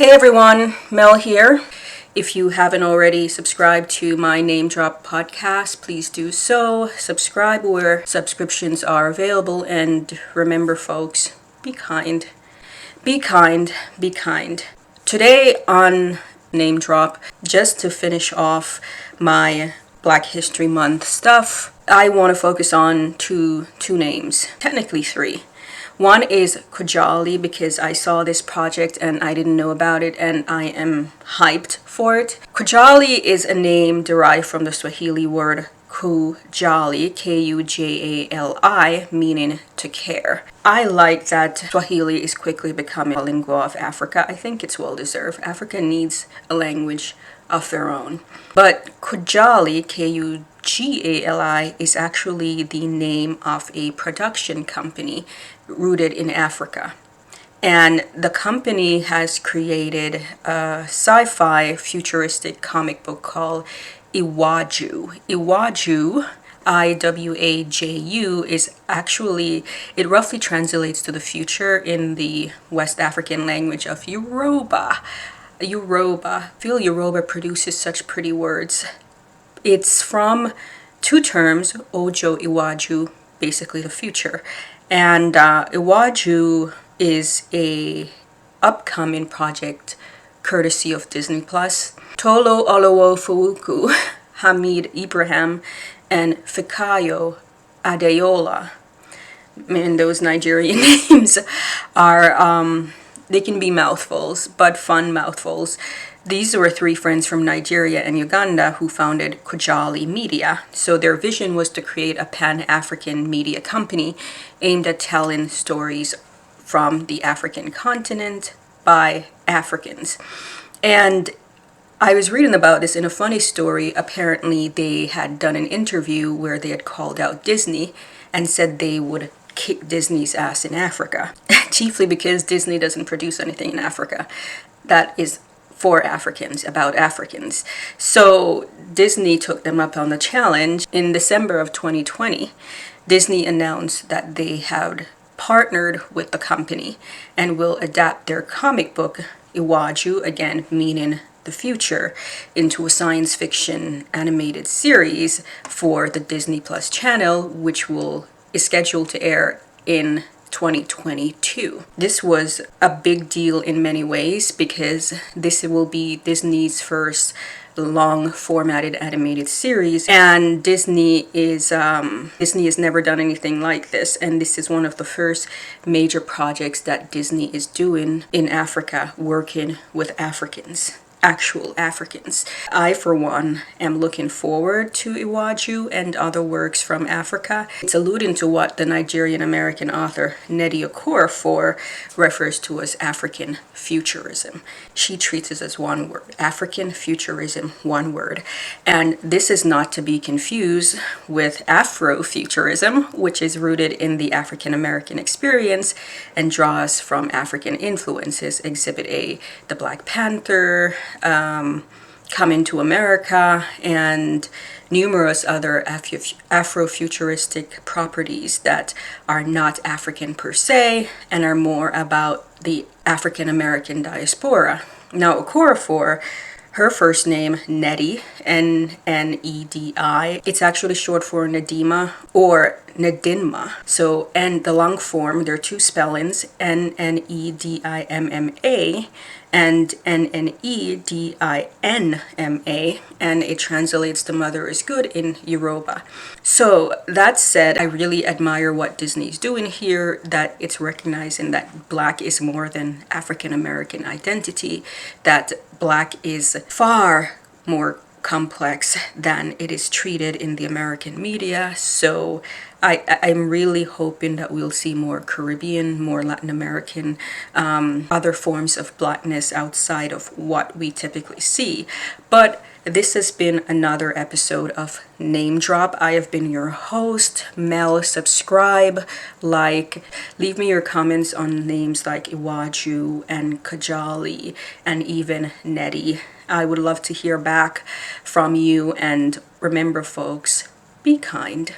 Hey everyone, Mel here. If you haven't already subscribed to my Namedrop podcast, please do so. Subscribe where subscriptions are available, and remember folks, be kind. Be kind, be kind. Today on Namedrop, just to finish off my Black History Month stuff, I want to focus on two names, technically three. One is Kugali, because I saw this project and I didn't know about it and I am hyped for it. Kugali is a name derived from the Swahili word Kujali, Kujali, meaning to care. I like that Swahili is quickly becoming a lingua of Africa. I think it's well deserved. Africa needs a language of their own. But Kugali, Kugali, is actually the name of a production company rooted in Africa. And the company has created a sci-fi futuristic comic book called Iwaju. Iwaju, Iwaju, is actually, it roughly translates to the future in the West African language of Yoruba. Yoruba. I feel Yoruba produces such pretty words. It's from two terms, Ojo Iwaju, basically the future. And Iwaju is a upcoming project courtesy of Disney Plus. Tolo Oluwafowuku, Hamid Ibrahim, and Fikayo Adeola. Man, those Nigerian names are, they can be mouthfuls, but fun mouthfuls. These were three friends from Nigeria and Uganda who founded Kugali Media. So their vision was to create a pan-African media company aimed at telling stories from the African continent by Africans. And I was reading about this in a funny story. Apparently they had done an interview where they had called out Disney and said they would kick Disney's ass in Africa, chiefly because Disney doesn't produce anything in Africa that is for Africans, about Africans. So Disney took them up on the challenge. In December of 2020, Disney announced that they had partnered with the company and will adapt their comic book, Iwaju, again meaning the future, into a science fiction animated series for the Disney Plus channel, which is scheduled to air in 2022. This was a big deal in many ways because this will be Disney's first long formatted animated series, and Disney has never done anything like this, and this is one of the first major projects that Disney is doing in Africa, working with Africans. Actual Africans. I, for one, am looking forward to Iwaju and other works from Africa. It's alluding to what the Nigerian American author Nnedi Okorafor refers to as African futurism. She treats it as one word, African futurism, one word. And this is not to be confused with Afrofuturism, which is rooted in the African American experience and draws from African influences. Exhibit A, the Black Panther, Coming to America, and numerous other Afrofuturistic properties that are not African per se and are more about the African American diaspora. Now, Okorafor, her first name, Nnedi, N-N-E-D-I, it's actually short for Nedima or Nedinma. So, and the long form, there are two spellings, N-N-E-D-I-M-M-A and N-N-E-D-I-N-M-A, and it translates to mother is good in Yoruba. So that said, I really admire what Disney's doing here, that it's recognizing that Black is more than African American identity, that Black is far more complex than it is treated in the American media. So I'm really hoping that we'll see more Caribbean, more Latin American, other forms of Blackness outside of what we typically see. But this has been another episode of Namedrop. I have been your host, Mel. Subscribe, like, leave me your comments on names like Iwaju and Kugali and even Nnedi. I would love to hear back from you, and remember folks, be kind.